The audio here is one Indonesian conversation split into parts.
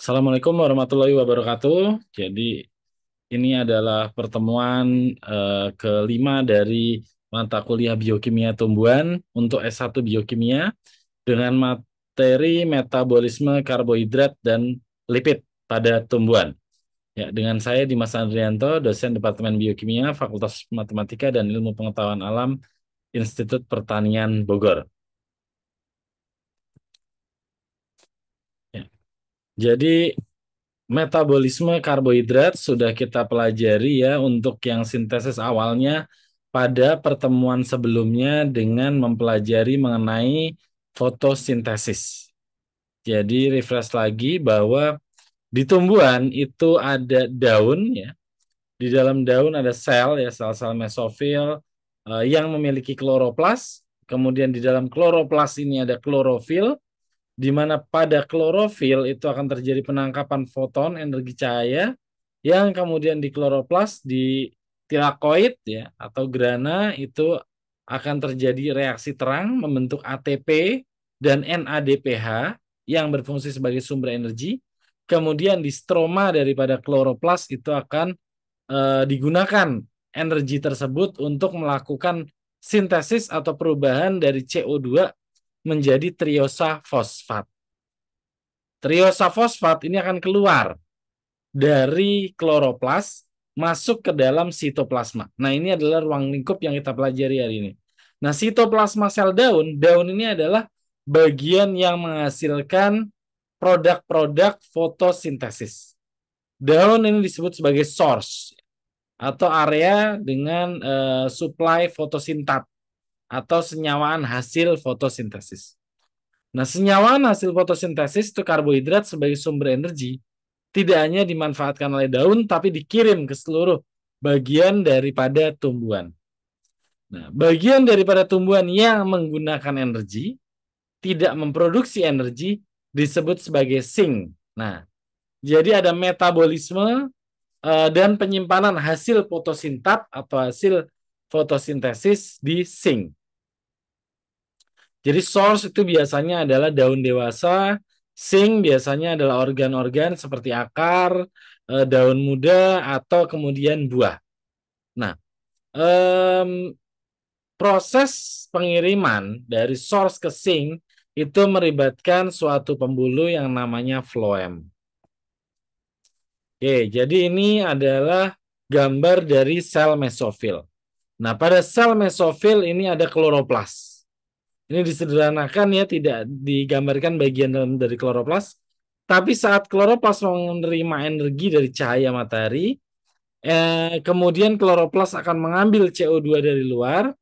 Assalamualaikum warahmatullahi wabarakatuh. Jadi ini adalah pertemuan kelima dari mata kuliah biokimia tumbuhan untuk S1 biokimia dengan materi metabolisme karbohidrat dan lipid pada tumbuhan. Ya, dengan saya Dimas Andrianto, dosen Departemen Biokimia, Fakultas Matematika dan Ilmu Pengetahuan Alam, Institut Pertanian Bogor. Ya. Jadi metabolisme karbohidrat sudah kita pelajari ya untuk yang sintesis awalnya pada pertemuan sebelumnya dengan mempelajari mengenai fotosintesis. Jadi refresh lagi bahwa di tumbuhan itu ada daun ya. Di dalam daun ada sel ya, sel-sel mesofil yang memiliki kloroplas. Kemudian di dalam kloroplas ini ada klorofil di mana pada klorofil itu akan terjadi penangkapan foton energi cahaya yang kemudian di kloroplas di tilakoid ya atau grana itu akan terjadi reaksi terang membentuk ATP dan NADPH yang berfungsi sebagai sumber energi. Kemudian di stroma daripada kloroplas itu akan digunakan energi tersebut untuk melakukan sintesis atau perubahan dari CO2 menjadi triosa fosfat. Triosa fosfat ini akan keluar dari kloroplas masuk ke dalam sitoplasma. Nah, ini adalah ruang lingkup yang kita pelajari hari ini. Nah, sitoplasma sel daun, daun ini adalah bagian yang menghasilkan produk-produk fotosintesis. Daun ini disebut sebagai source atau area dengan supply fotosintat atau senyawaan hasil fotosintesis. Nah, senyawaan hasil fotosintesis itu karbohidrat sebagai sumber energi tidak hanya dimanfaatkan oleh daun, tapi dikirim ke seluruh bagian daripada tumbuhan. Nah, bagian daripada tumbuhan yang menggunakan energi, tidak memproduksi energi, disebut sebagai sink. Nah, jadi ada metabolisme dan penyimpanan hasil fotosintat atau hasil fotosintesis di sink. Jadi source itu biasanya adalah daun dewasa, sink biasanya adalah organ-organ seperti akar, daun muda, atau kemudian buah. Nah, proses pengiriman dari source ke sink itu melibatkan suatu pembuluh yang namanya floem. Oke, jadi ini adalah gambar dari sel mesofil. Nah, pada sel mesofil ini ada kloroplas. Ini disederhanakan ya, tidak digambarkan bagian dalam dari kloroplas. Tapi saat kloroplas menerima energi dari cahaya matahari, kemudian kloroplas akan mengambil CO2 dari luar.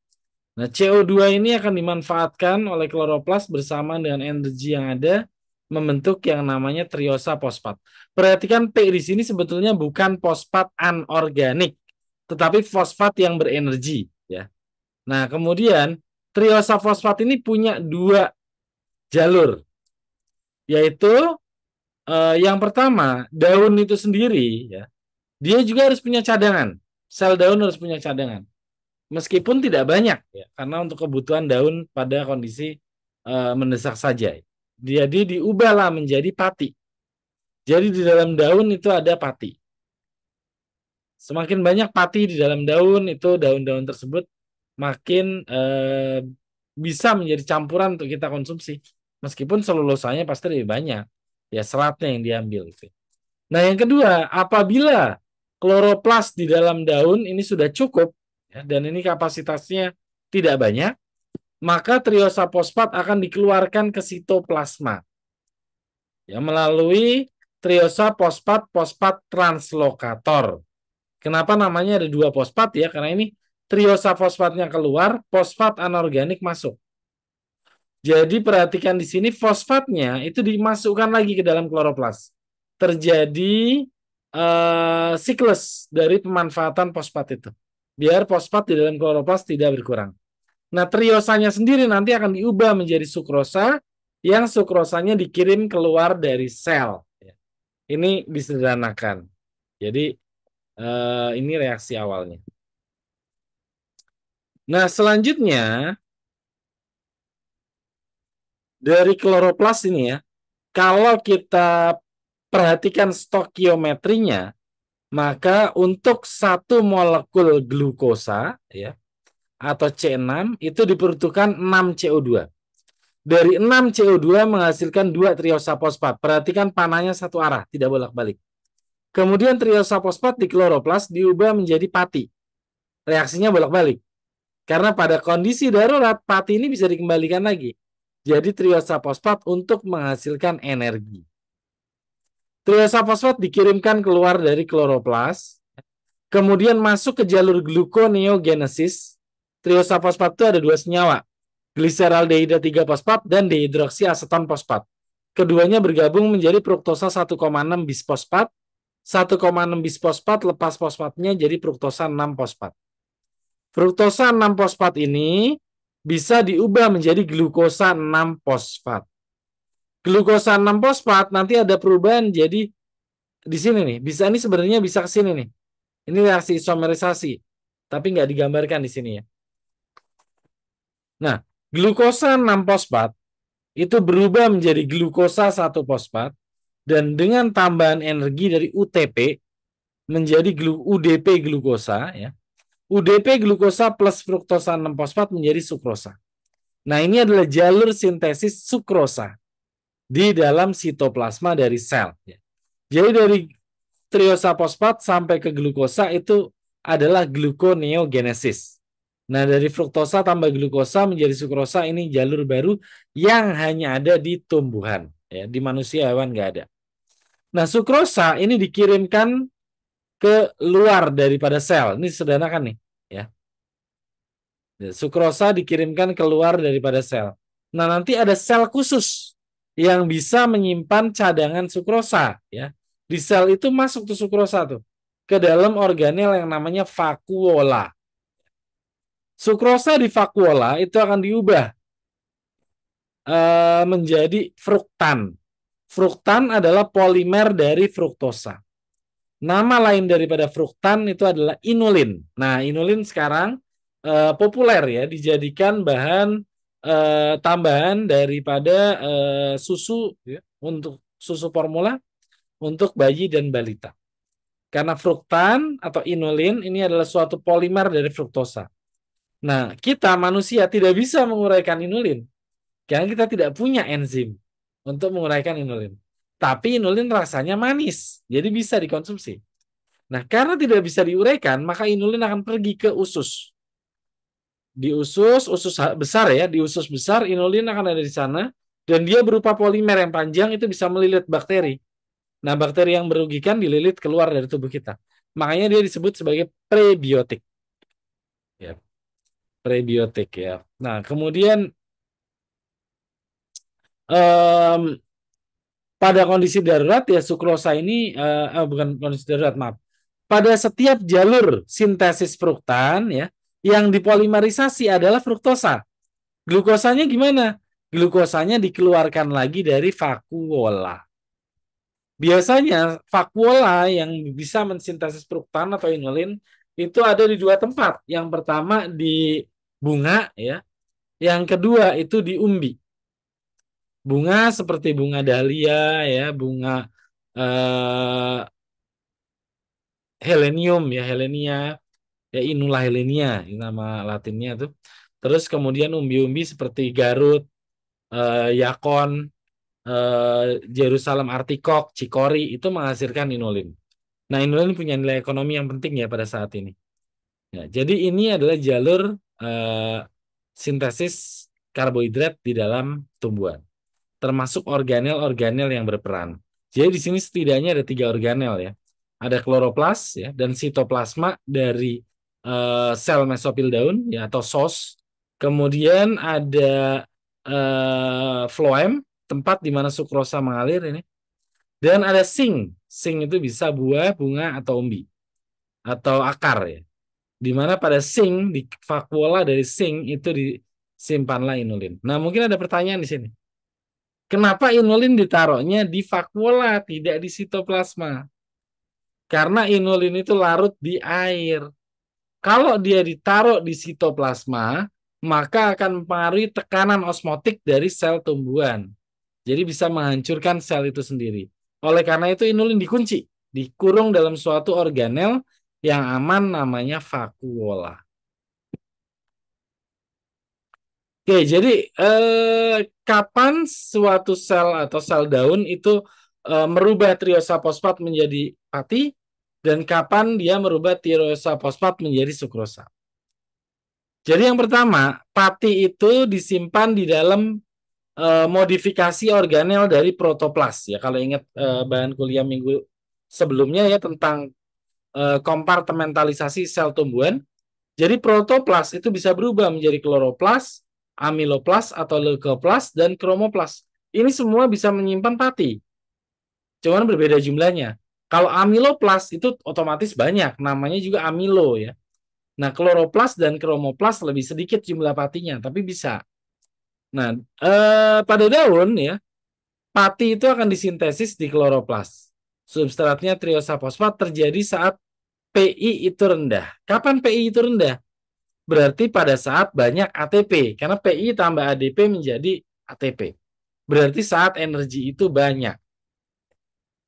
Nah, CO2 ini akan dimanfaatkan oleh kloroplas bersama dengan energi yang ada membentuk yang namanya triosa fosfat. Perhatikan P di sini sebetulnya bukan fosfat anorganik, tetapi fosfat yang berenergi ya. Nah, kemudian triosa fosfat ini punya dua jalur, yaitu yang pertama, daun itu sendiri ya, dia juga harus punya cadangan. Sel daun harus punya cadangan. Meskipun tidak banyak ya, karena untuk kebutuhan daun pada kondisi mendesak saja. Jadi diubahlah menjadi pati. Jadi di dalam daun itu ada pati. Semakin banyak pati di dalam daun itu daun-daun tersebut makin bisa menjadi campuran untuk kita konsumsi. Meskipun selulosanya pasti lebih banyak. Ya seratnya yang diambil. Nah yang kedua, apabila kloroplas di dalam daun ini sudah cukup, ya, dan ini kapasitasnya tidak banyak, maka triosa fosfat akan dikeluarkan ke sitoplasma. Ya, melalui triosa fosfat translokator. Kenapa namanya ada dua fosfat ya? Karena ini triosa fosfatnya keluar, fosfat anorganik masuk. Jadi perhatikan di sini fosfatnya itu dimasukkan lagi ke dalam kloroplas. Terjadi siklus dari pemanfaatan fosfat itu. Biar fosfat di dalam kloroplas tidak berkurang. Nah, triosanya sendiri nanti akan diubah menjadi sukrosa yang sukrosanya dikirim keluar dari sel. Ini disederhanakan. Jadi ini reaksi awalnya. Nah, selanjutnya dari kloroplas ini ya, kalau kita perhatikan stokiometrinya, maka untuk satu molekul glukosa ya atau C6 itu dibutuhkan 6 CO2. Dari 6 CO2 menghasilkan 2 triosa fosfat. Perhatikan panahnya satu arah, tidak bolak-balik. Kemudian triosa fosfat di kloroplas diubah menjadi pati. Reaksinya bolak-balik. Karena pada kondisi darurat, pati ini bisa dikembalikan lagi. Jadi triosa fosfat untuk menghasilkan energi. Triosa fosfat dikirimkan keluar dari kloroplas, kemudian masuk ke jalur gluconeogenesis. Triosa fosfat itu ada 2 senyawa, gliseraldehida 3 fosfat dan dehidroksiaseton fosfat. Keduanya bergabung menjadi fruktosa 1,6 bisfosfat. 1,6 bisfosfat lepas fosfatnya jadi fruktosa 6 fosfat. Fruktosa 6 fosfat ini bisa diubah menjadi glukosa 6 fosfat. Glukosa 6 fosfat nanti ada perubahan jadi di sini nih. Bisa ini sebenarnya bisa ke sini nih. Ini reaksi isomerisasi, tapi nggak digambarkan di sini ya. Nah, glukosa 6 fosfat itu berubah menjadi glukosa 1 fosfat dan dengan tambahan energi dari UTP menjadi UDP glukosa ya. UDP glukosa plus fruktosa 6 fosfat menjadi sukrosa. Nah, ini adalah jalur sintesis sukrosa di dalam sitoplasma dari sel ya. Jadi dari triosa fosfat sampai ke glukosa itu adalah gluconeogenesis. Nah, dari fruktosa tambah glukosa menjadi sukrosa ini jalur baru yang hanya ada di tumbuhan. Ya, di manusia hewan nggak ada. Nah, sukrosa ini dikirimkan ke luar daripada sel. Ini sederhana kan nih. Ya. Sukrosa dikirimkan keluar daripada sel. Nah, nanti ada sel khusus yang bisa menyimpan cadangan sukrosa. Ya. Di sel itu masuk tuh sukrosa tuh ke dalam organel yang namanya vakuola. Sukrosa di vakuola itu akan diubah menjadi fruktan. Fruktan adalah polimer dari fruktosa. Nama lain daripada fruktan itu adalah inulin. Nah, inulin sekarang populer ya, dijadikan bahan tambahan daripada susu ya, untuk susu formula untuk bayi dan balita. Karena fruktan atau inulin ini adalah suatu polimer dari fruktosa. Nah, kita manusia tidak bisa menguraikan inulin karena kita tidak punya enzim untuk menguraikan inulin. Tapi inulin rasanya manis, jadi bisa dikonsumsi. Nah, karena tidak bisa diuraikan, maka inulin akan pergi ke usus. Di usus besar ya, di usus besar inulin akan ada di sana dan dia berupa polimer yang panjang itu bisa melilit bakteri. Nah, bakteri yang merugikan dililit keluar dari tubuh kita. Makanya dia disebut sebagai prebiotik. Ya, prebiotik ya. Nah, kemudian pada kondisi darurat ya sukrosa ini bukan kondisi darurat, maaf. Pada setiap jalur sintesis fruktan ya, yang dipolimerisasi adalah fruktosa. Glukosanya gimana? Glukosanya dikeluarkan lagi dari vakuola. Biasanya vakuola yang bisa mensintesis fruktan atau inulin itu ada di 2 tempat. Yang pertama di bunga ya, yang kedua itu di umbi. Bunga seperti bunga dahlia ya, bunga helenium ya, helenia ya, Inula helenia nama latinnya tuh. Terus kemudian umbi-umbi seperti Garut, Yakon, Jerusalem artikok, Cikori itu menghasilkan inulin. Nah, inulin punya nilai ekonomi yang penting ya pada saat ini. Ya, jadi ini adalah jalur sintesis karbohidrat di dalam tumbuhan, termasuk organel-organel yang berperan. Jadi di sini setidaknya ada 3 organel ya. Ada kloroplas ya dan sitoplasma dari sel mesofil daun ya atau SOS. Kemudian ada floem, tempat di mana sukrosa mengalir ini. Dan ada sing. Sing itu bisa buah, bunga atau umbi atau akar ya. Di mana pada sing di vakuola dari sing itu disimpanlah inulin. Nah, mungkin ada pertanyaan di sini. Kenapa inulin ditaruhnya di vakuola, tidak di sitoplasma? Karena inulin itu larut di air. Kalau dia ditaruh di sitoplasma, maka akan mempengaruhi tekanan osmotik dari sel tumbuhan. Jadi bisa menghancurkan sel itu sendiri. Oleh karena itu inulin dikunci, dikurung dalam suatu organel yang aman namanya vakuola. Oke, jadi kapan suatu sel atau sel daun itu merubah triosa fosfat menjadi pati dan kapan dia merubah triosa fosfat menjadi sukrosa. Jadi yang pertama, pati itu disimpan di dalam modifikasi organel dari protoplas ya. Kalau ingat bahan kuliah minggu sebelumnya ya tentang kompartementalisasi sel tumbuhan. Jadi protoplas itu bisa berubah menjadi kloroplas, amiloplas atau leukoplas dan kromoplas. Ini semua bisa menyimpan pati. Cuman berbeda jumlahnya. Kalau amiloplas itu otomatis banyak, namanya juga amilo ya. Nah, kloroplas dan kromoplas lebih sedikit jumlah patinya, tapi bisa. Nah, pada daun ya, pati itu akan disintesis di kloroplas. Substratnya triosa fosfat terjadi saat PI itu rendah. Kapan PI itu rendah? Berarti pada saat banyak ATP, karena PI tambah ADP menjadi ATP. Berarti saat energi itu banyak.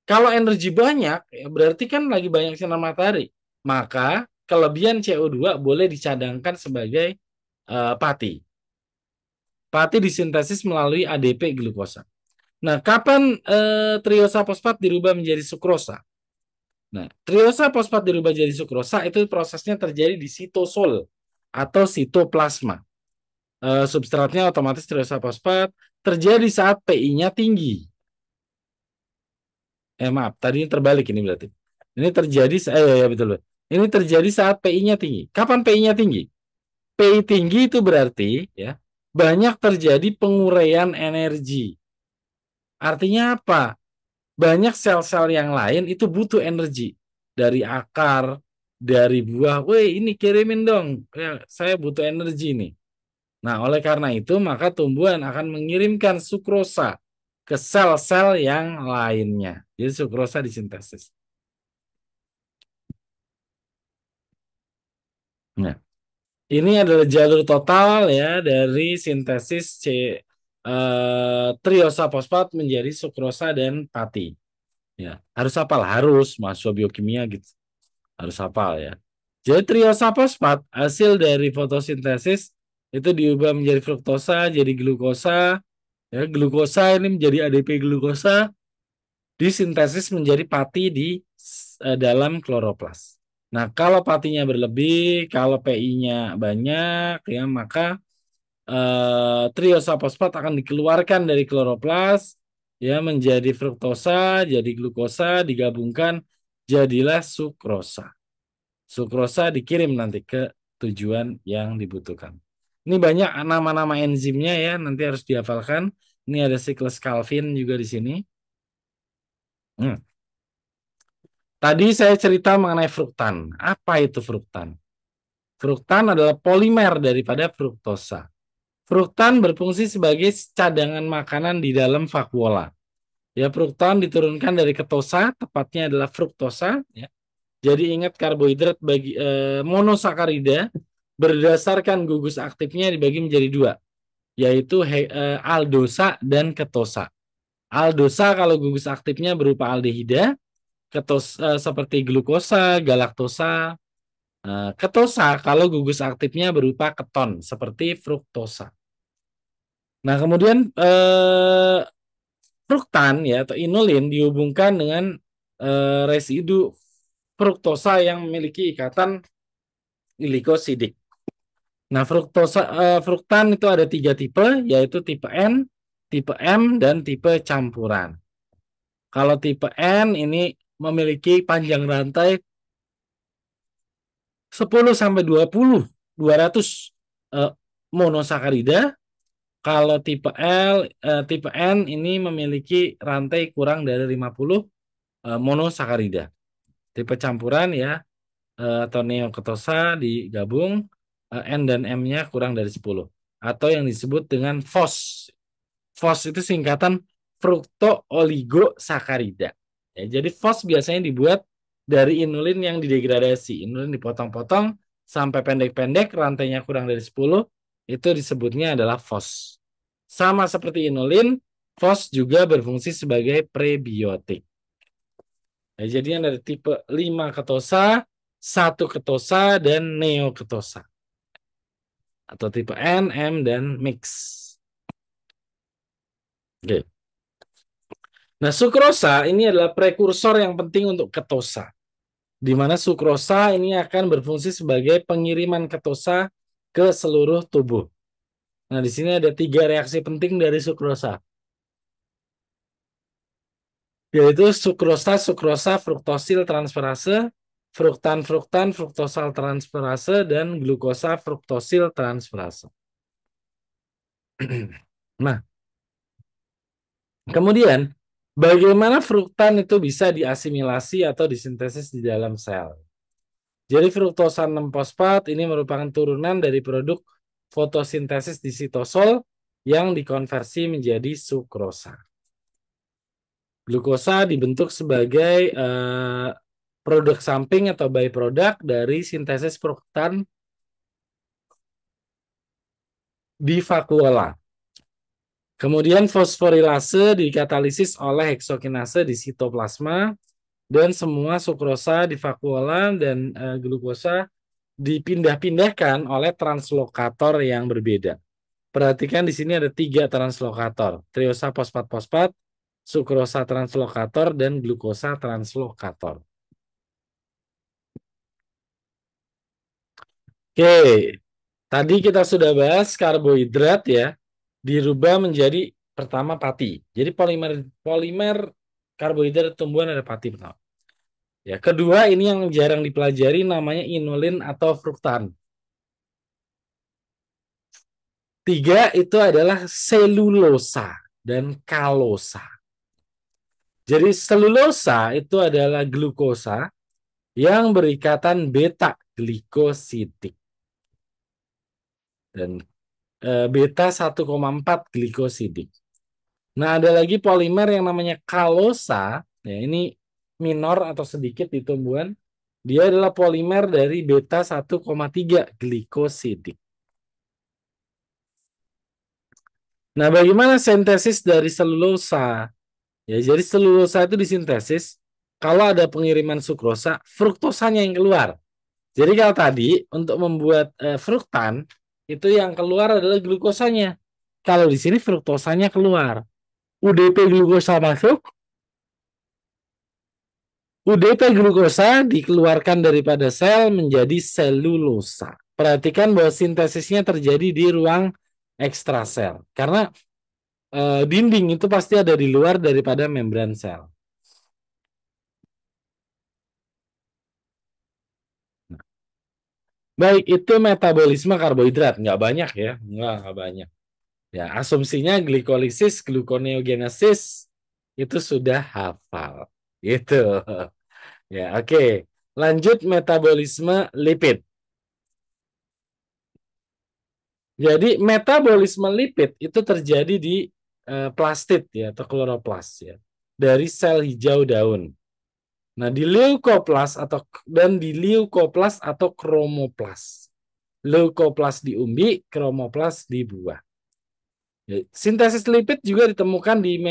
Kalau energi banyak, ya berarti kan lagi banyak sinar matahari. Maka kelebihan CO2 boleh dicadangkan sebagai pati. Pati disintesis melalui ADP glukosa. Nah, kapan triosa fosfat dirubah menjadi sukrosa? Nah, triosa fosfat dirubah jadi sukrosa itu prosesnya terjadi di sitosol atau sitoplasma. Substratnya otomatis triosa fosfat terjadi saat PI-nya tinggi. Maaf, tadi terbalik ini berarti. Ini terjadi, ya betul. Ini terjadi saat PI-nya tinggi. Kapan PI-nya tinggi? PI tinggi itu berarti ya banyak terjadi penguraian energi. Artinya apa? Banyak sel-sel yang lain itu butuh energi dari akar, dari buah. Woi, ini kirimin dong. Ya, saya butuh energi nih. Nah, oleh karena itu maka tumbuhan akan mengirimkan sukrosa ke sel-sel yang lainnya. Jadi sukrosa disintesis. Nah, ini adalah jalur total ya dari sintesis triosa fosfat menjadi sukrosa dan pati. Ya, harus hafal, harus mahasiswa biokimia gitu. Harus hafal ya. Jadi triosa fosfat hasil dari fotosintesis itu diubah menjadi fruktosa, jadi glukosa. Ya, glukosa ini menjadi ADP glukosa disintesis menjadi pati di dalam kloroplas. Nah, kalau patinya berlebih, kalau PI-nya banyak, ya maka triosa fosfat akan dikeluarkan dari kloroplas, ya menjadi fruktosa, jadi glukosa, digabungkan, jadilah sukrosa. Sukrosa dikirim nanti ke tujuan yang dibutuhkan. Ini banyak nama-nama enzimnya ya, nanti harus dihafalkan. Ini ada siklus Calvin juga di sini. Hmm. Tadi saya cerita mengenai fruktan. Apa itu fruktan? Fruktan adalah polimer daripada fruktosa. Fruktan berfungsi sebagai cadangan makanan di dalam vakuola. Ya, fruktan diturunkan dari ketosa, tepatnya adalah fruktosa. Ya. Jadi ingat karbohidrat bagi monosakarida berdasarkan gugus aktifnya dibagi menjadi dua, yaitu aldosa dan ketosa. Aldosa kalau gugus aktifnya berupa aldehida, seperti glukosa, galaktosa. Ketosa kalau gugus aktifnya berupa keton seperti fruktosa. Nah, kemudian fruktan ya atau inulin dihubungkan dengan residu fruktosa yang memiliki ikatan glikosidik. Nah, fruktan itu ada 3 tipe, yaitu tipe N, tipe M, dan tipe campuran. Kalau tipe N ini memiliki panjang rantai 10 sampai 200 monosakarida. Kalau tipe N ini memiliki rantai kurang dari 50 monosakarida. Tipe campuran ya atau neoketosa digabung N dan M-nya kurang dari 10 atau yang disebut dengan FOS. FOS itu singkatan frukto-oligosakarida. Ya, jadi FOS biasanya dibuat dari inulin yang didegradasi. Inulin dipotong-potong sampai pendek-pendek, rantainya kurang dari 10, itu disebutnya adalah FOS. Sama seperti inulin, FOS juga berfungsi sebagai prebiotik. Ya, jadi yang dari tipe 5 ketosa, 1 ketosa, dan neoketosa. Atau tipe N, M, dan mix. Oke. Nah, sukrosa ini adalah prekursor yang penting untuk ketosa. Di mana sukrosa ini akan berfungsi sebagai pengiriman ketosa ke seluruh tubuh. Nah, di sini ada 3 reaksi penting dari sukrosa, yaitu sukrosa, sukrosa, fruktosil transferase, fruktan, fruktan, fruktosal transferase, dan glukosa, fruktosil transferase. Nah, kemudian bagaimana fruktan itu bisa diasimilasi atau disintesis di dalam sel? Jadi fruktosa 6-fosfat ini merupakan turunan dari produk fotosintesis di sitosol yang dikonversi menjadi sukrosa. Glukosa dibentuk sebagai produk samping atau byproduct dari sintesis fruktan di vakuola. Kemudian fosforilase dikatalisis oleh heksokinase di sitoplasma, dan semua sukrosa di vakuola dan glukosa dipindah-pindahkan oleh translokator yang berbeda. Perhatikan di sini ada 3 translokator, triosa fosfat-fosfat, sukrosa translokator, dan glukosa translokator. Oke, tadi kita sudah bahas karbohidrat ya, dirubah menjadi pertama pati. Jadi polimer polimer karbohidrat tumbuhan ada pati pertama. Ya, kedua ini yang jarang dipelajari namanya inulin atau fruktan. 3 itu adalah selulosa dan kalosa. Jadi selulosa itu adalah glukosa yang berikatan beta glikosidik dan beta 1,4 glikosidik. Nah, ada lagi polimer yang namanya kalosa, ya ini minor atau sedikit di tumbuhan. Dia adalah polimer dari beta 1,3 glikosidik. Nah, bagaimana sintesis dari selulosa? Ya, jadi selulosa itu disintesis kalau ada pengiriman sukrosa, fruktosanya yang keluar. Jadi kalau tadi untuk membuat fruktan itu yang keluar adalah glukosanya. Kalau di sini fruktosanya keluar. UDP glukosa masuk, UDP glukosa dikeluarkan daripada sel menjadi selulosa. Perhatikan bahwa sintesisnya terjadi di ruang ekstrasel. Karena dinding itu pasti ada di luar daripada membran sel. Baik, itu metabolisme karbohidrat. Nggak banyak ya. Nggak banyak. Ya, asumsinya glikolisis, gluconeogenesis itu sudah hafal. Gitu. Ya, oke. Lanjut metabolisme lipid. Jadi metabolisme lipid itu terjadi di plastid ya atau kloroplas ya. Dari sel hijau daun. Nah, di leukoplas di leukoplas atau kromoplas. Leukoplas di umbi, kromoplas di buah. Sintesis lipid juga ditemukan di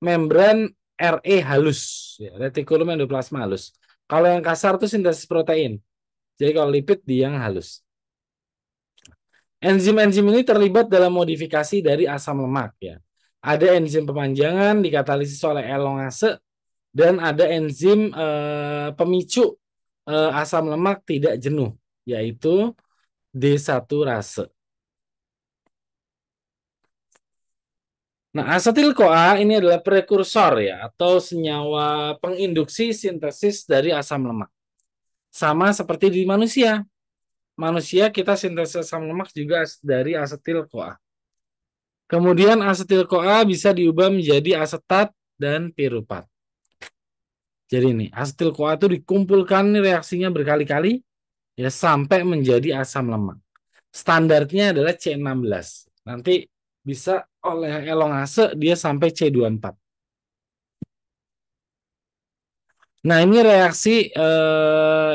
membran RE halus, ya, retikulum endoplasma halus. Kalau yang kasar itu sintesis protein. Jadi kalau lipid di yang halus. Enzim-enzim ini terlibat dalam modifikasi dari asam lemak ya. Ada enzim pemanjangan dikatalisis oleh elongase dan ada enzim pemicu asam lemak tidak jenuh yaitu D1-rase. Nah, asetil-CoA ini adalah prekursor ya atau senyawa penginduksi sintesis dari asam lemak. Sama seperti di manusia. Manusia kita sintesis asam lemak juga dari asetil-CoA. Kemudian asetil-CoA bisa diubah menjadi asetat dan piruvat. Jadi ini asetil-CoA itu dikumpulkan reaksinya berkali-kali ya sampai menjadi asam lemak. Standarnya adalah C16. Nanti bisa oleh elongase dia sampai C24. Nah, ini reaksi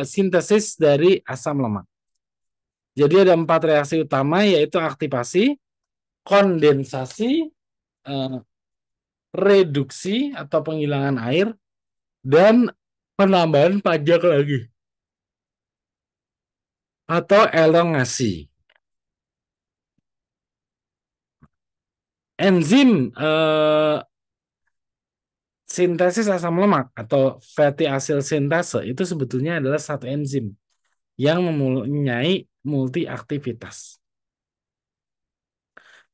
sintesis dari asam lemak. Jadi ada 4 reaksi utama yaitu aktivasi, kondensasi, reduksi atau penghilangan air, dan penambahan pajak lagi atau elongasi. Enzim sintesis asam lemak atau fatty acid sintase itu sebetulnya adalah satu enzim yang mempunyai multi aktivitas.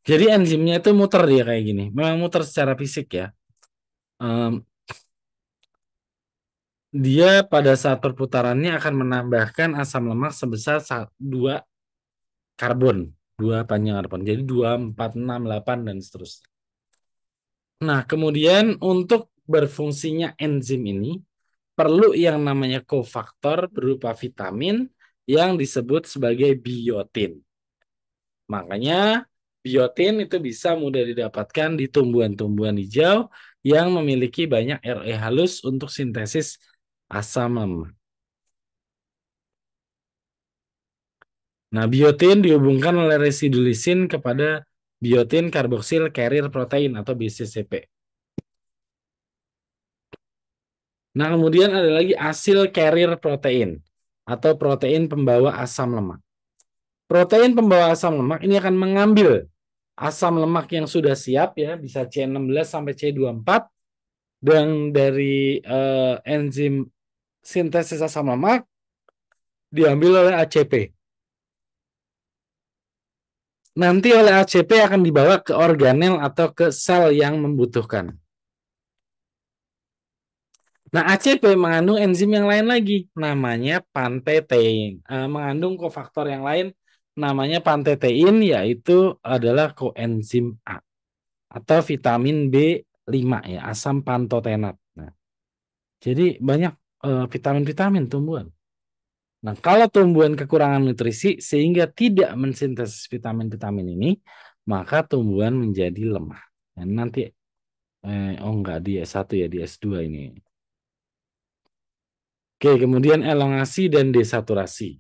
Jadi enzimnya itu muter dia kayak gini. Memang muter secara fisik ya. Em, Dia pada saat perputarannya akan menambahkan asam lemak sebesar 2 karbon. 2 panjang karbon. Jadi 2, 4, 6, 8, dan seterusnya. Nah, kemudian untuk berfungsinya enzim ini, perlu yang namanya kofaktor berupa vitamin yang disebut sebagai biotin. Makanya biotin itu bisa mudah didapatkan di tumbuhan-tumbuhan hijau yang memiliki banyak RE halus untuk sintesis asam lemak. Nah, biotin dihubungkan oleh residu lisin kepada biotin karboksil carrier protein atau BCCP. Nah, kemudian ada lagi asil carrier protein atau protein pembawa asam lemak. Protein pembawa asam lemak ini akan mengambil asam lemak yang sudah siap ya, bisa C16 sampai C24 dan dari enzim sintesis asam lemak diambil oleh ACP. Nanti oleh ACP akan dibawa ke organel atau ke sel yang membutuhkan. Nah, ACP mengandung enzim yang lain lagi, namanya pantetein. Mengandung kofaktor yang lain, namanya pantetein, yaitu adalah koenzim A atau vitamin B5 ya, asam pantotenat. Nah, jadi banyak vitamin-vitamin tumbuhan. Nah, kalau tumbuhan kekurangan nutrisi sehingga tidak mensintesis vitamin-vitamin ini, maka tumbuhan menjadi lemah. Nah, nanti oh enggak di S1 ya, di S2 ini. Oke, kemudian elongasi dan desaturasi.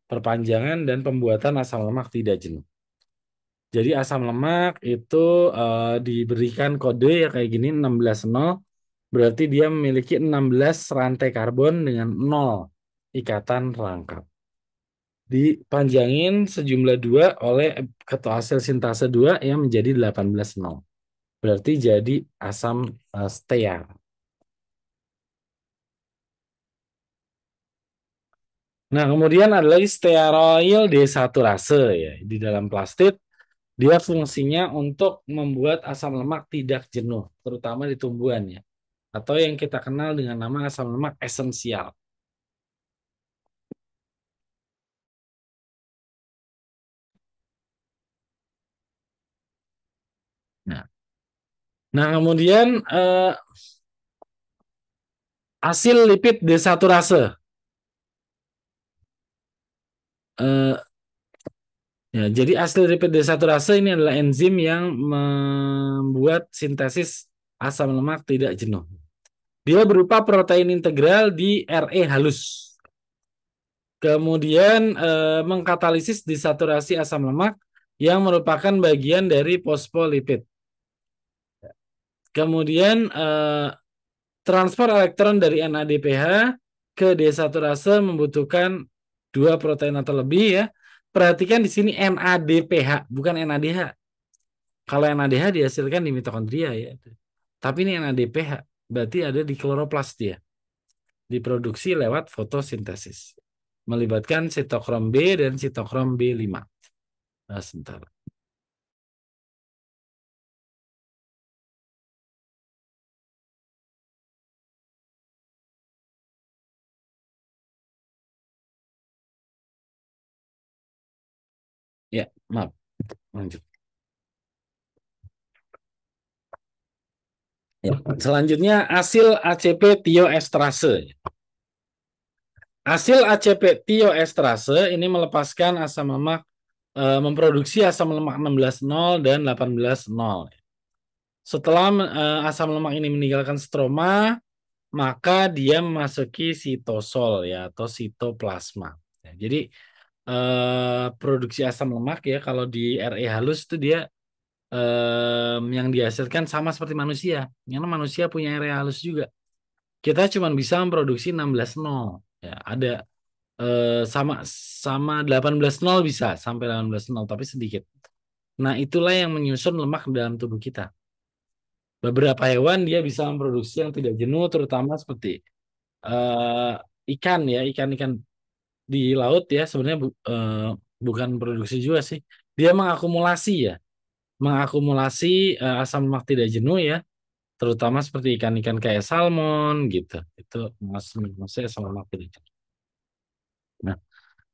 Perpanjangan dan pembuatan asam lemak tidak jenuh. Jadi asam lemak itu diberikan kode ya kayak gini 16,0, berarti dia memiliki 16 rantai karbon dengan 0 ikatan rangkap. Dipanjangin sejumlah 2 oleh ketua hasil sintase 2 yang menjadi 18,0. Berarti jadi asam stear. Nah, kemudian ada lagi stearoyl desaturase ya. Di dalam plastid, dia fungsinya untuk membuat asam lemak tidak jenuh, terutama di tumbuhan ya. Atau yang kita kenal dengan nama asam lemak esensial. Nah, nah kemudian hasil lipid desaturase. Eh, Ya, jadi asli lipid desaturase ini adalah enzim yang membuat sintesis asam lemak tidak jenuh. Dia berupa protein integral di RE halus. Kemudian mengkatalisis desaturasi asam lemak yang merupakan bagian dari fosfolipid. Kemudian transfer elektron dari NADPH ke desaturase membutuhkan 2 protein atau lebih ya. Perhatikan di sini NADPH bukan NADH. Kalau NADH dihasilkan di mitokondria ya. Tapi ini NADPH berarti ada di kloroplas dia. Diproduksi lewat fotosintesis. Melibatkan sitokrom B dan sitokrom B5. Nah, sebentar. Ya, maaf. Lanjut. Ya. Selanjutnya asil ACP tioestrase. Asil ACP tioestrase ini melepaskan asam lemak memproduksi asam lemak 16,0 dan 18,0. Setelah asam lemak ini meninggalkan stroma, maka dia memasuki sitosol ya atau sitoplasma. Ya, jadi produksi asam lemak ya kalau di RE halus itu dia yang dihasilkan sama seperti manusia. Karena manusia punya RE halus juga. kita cuma bisa memproduksi 16 nol. Ya, ada sama sama 18 nol bisa sampai 18 nol tapi sedikit. Nah, itulah yang menyusun lemak dalam tubuh kita. Beberapa hewan dia bisa memproduksi yang tidak jenuh, terutama seperti eh, ikan ya, ikan-ikan di laut ya sebenarnya bukan produksi juga sih. Dia mengakumulasi ya, mengakumulasi asam lemak tidak jenuh ya, terutama seperti ikan-ikan kayak salmon gitu. Itu maksudnya asam lemak tidak jenuh. Nah,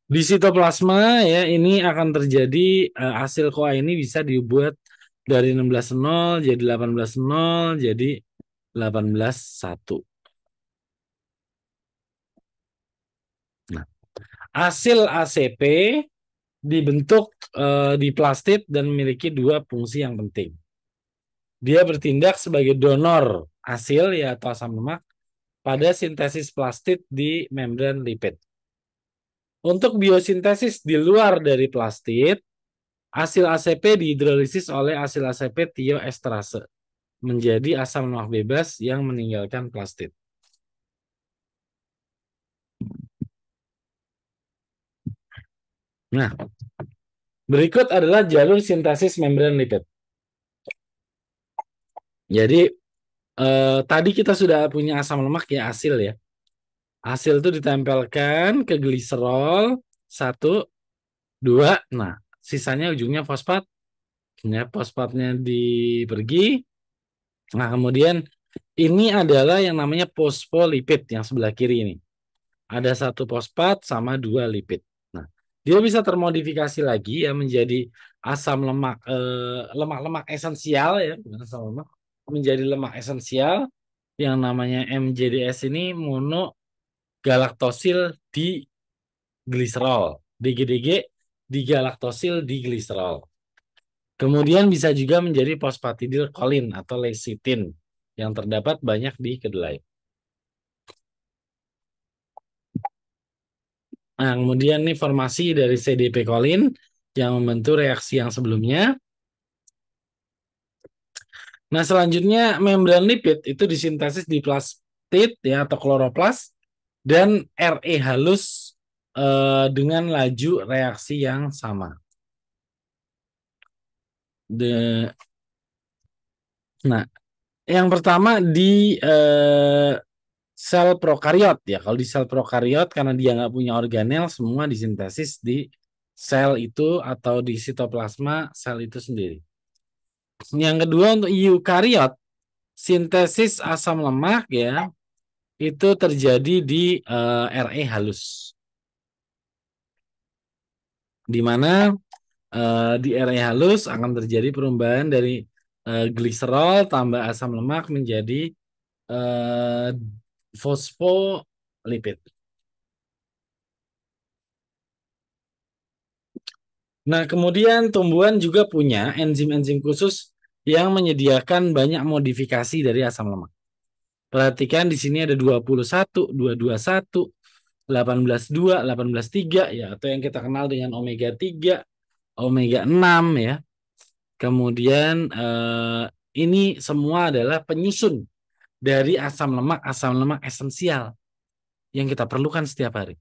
di sitoplasma ya ini akan terjadi hasil CoA ini bisa dibuat dari 16 nol jadi 18 nol jadi 18 1. Nah, hasil ACP dibentuk di plastid dan memiliki dua fungsi yang penting. Dia bertindak sebagai donor hasil ya atau asam lemak pada sintesis plastid di membran lipid. Untuk biosintesis di luar dari plastid, hasil ACP dihidrolisis oleh hasil ACP tioesterase menjadi asam lemak bebas yang meninggalkan plastid. Nah, berikut adalah jalur sintesis membran lipid. Jadi tadi kita sudah punya asam lemak ya hasil ya. Hasil itu ditempelkan ke gliserol satu, dua. Nah, sisanya ujungnya fosfat. Ya, fosfatnya pergi. Nah, kemudian ini adalah yang namanya fosfolipid yang sebelah kiri ini. Ada satu fosfat sama dua lipid. Nah, dia bisa termodifikasi lagi ya menjadi asam lemak lemak-lemak esensial ya, bukan asam lemak, menjadi lemak esensial yang namanya MJDS ini monogalaktosil gliserol. DGDG digalaktosil gliserol. Kemudian bisa juga menjadi fosfatidilkolin atau lecitin yang terdapat banyak di kedelai. Nah, kemudian nih formasi dari CDP kolin yang membentuk reaksi yang sebelumnya. Nah, selanjutnya membran lipid itu disintesis di plastid ya atau kloroplas dan RE halus dengan laju reaksi yang sama. Nah, yang pertama di sel prokariot ya. Kalau di sel prokariot karena dia nggak punya organel, semua disintesis di sel itu atau di sitoplasma sel itu sendiri. Yang kedua untuk eukariot, sintesis asam lemak ya itu terjadi di RE halus. Di mana di RE halus akan terjadi perubahan dari gliserol tambah asam lemak menjadi eh, fosfolipid. Nah, kemudian tumbuhan juga punya enzim-enzim khusus yang menyediakan banyak modifikasi dari asam lemak. Perhatikan di sini ada 21, 221, 18,2, 18,3 ya atau yang kita kenal dengan omega 3, omega 6 ya. Kemudian ini semua adalah penyusun dari asam lemak esensial yang kita perlukan setiap hari.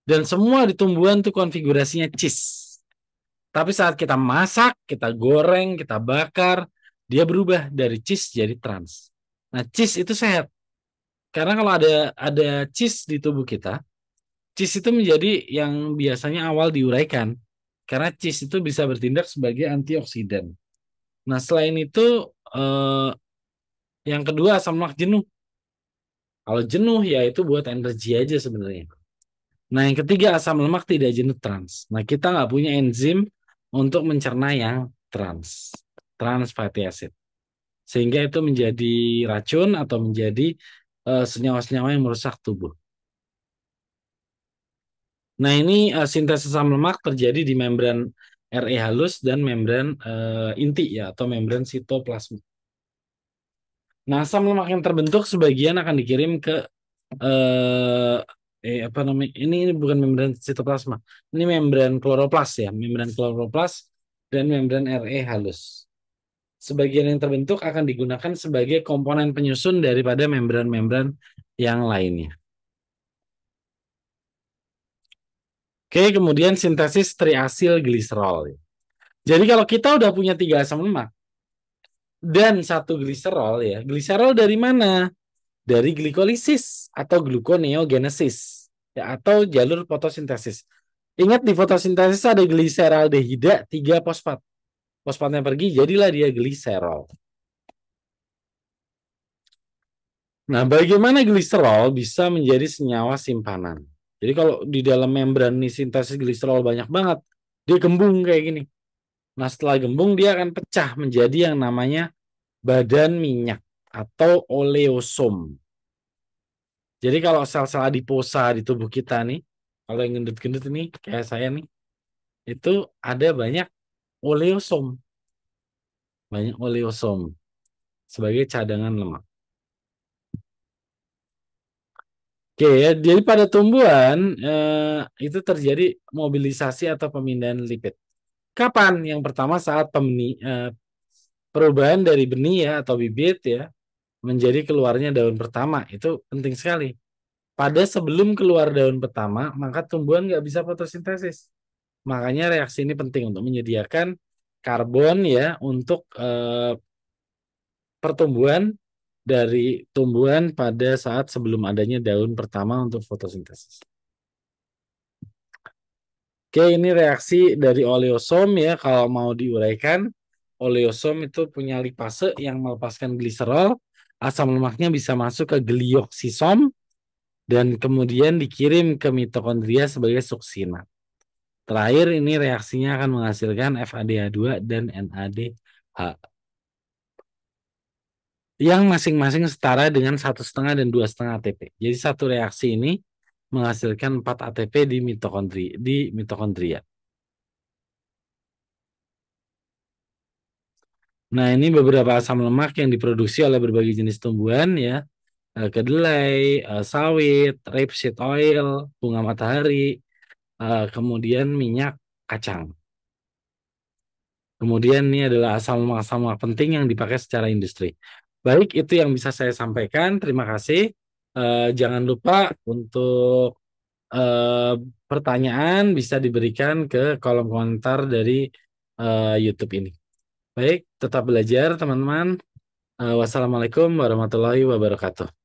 Dan semua di tumbuhan itu konfigurasinya cis. Tapi saat kita masak, kita goreng, kita bakar, dia berubah dari cis jadi trans. Nah, cis itu sehat. Karena kalau ada cis di tubuh kita, cis itu menjadi yang biasanya awal diuraikan. Karena cis itu bisa bertindak sebagai antioksidan. Nah, selain itu eh, yang kedua asam lemak jenuh. Kalau jenuh ya itu buat energi aja sebenarnya. Nah, yang ketiga asam lemak tidak jenuh trans. Nah, kita nggak punya enzim untuk mencerna yang trans fatty acid. Sehingga itu menjadi racun atau menjadi senyawa-senyawa yang merusak tubuh. Nah, ini sintesis asam lemak terjadi di membran RE halus dan membran inti ya atau membran sitoplasma. Nah, asam lemak yang terbentuk sebagian akan dikirim ke eh apa namanya? Ini bukan membran sitoplasma. Ini membran kloroplas ya, membran kloroplas dan membran RE halus. Sebagian yang terbentuk akan digunakan sebagai komponen penyusun daripada membran-membran yang lainnya. Oke, kemudian sintesis triasil gliserol. Jadi kalau kita udah punya 3 asam lemak dan 1 gliserol ya, gliserol dari mana? Dari glikolisis atau gluconeogenesis ya, atau jalur fotosintesis. Ingat di fotosintesis ada gliseraldehida 3 fosfat. Fosfatnya pergi, jadilah dia gliserol. Nah, bagaimana gliserol bisa menjadi senyawa simpanan? Jadi kalau di dalam membran nih sintesis gliserol banyak banget, dia gembung kayak gini. Nah, setelah gembung dia akan pecah menjadi yang namanya badan minyak atau oleosom. Jadi kalau sel-sel adiposa di tubuh kita nih, kalau yang gendut-gendut ini kayak saya nih, itu ada banyak oleosom, banyak oleosom sebagai cadangan lemak. Oke ya, jadi pada tumbuhan itu terjadi mobilisasi atau pemindahan lipid. Kapan? Yang pertama saat perubahan dari benih ya atau bibit ya menjadi keluarnya daun pertama. Itu penting sekali. Pada sebelum keluar daun pertama, maka tumbuhan nggak bisa fotosintesis. Makanya reaksi ini penting untuk menyediakan karbon ya untuk pertumbuhan dari tumbuhan pada saat sebelum adanya daun pertama untuk fotosintesis. Oke, ini reaksi dari oleosom ya. Kalau mau diuraikan, oleosom itu punya lipase yang melepaskan gliserol. Asam lemaknya bisa masuk ke glioksisom dan kemudian dikirim ke mitokondria sebagai suksina. Terakhir ini reaksinya akan menghasilkan FADH2 dan NADH yang masing-masing setara dengan 1,5 dan 2,5 ATP. Jadi satu reaksi ini menghasilkan 4 ATP di mitokondria. Nah, ini beberapa asam lemak yang diproduksi oleh berbagai jenis tumbuhan ya. Kedelai, sawit, rapeseed oil, bunga matahari, kemudian minyak kacang. Kemudian ini adalah asam lemak penting yang dipakai secara industri. Baik, itu yang bisa saya sampaikan. Terima kasih. Jangan lupa untuk eh, pertanyaan bisa diberikan ke kolom komentar dari YouTube ini. Baik, tetap belajar teman-teman. Wassalamualaikum warahmatullahi wabarakatuh.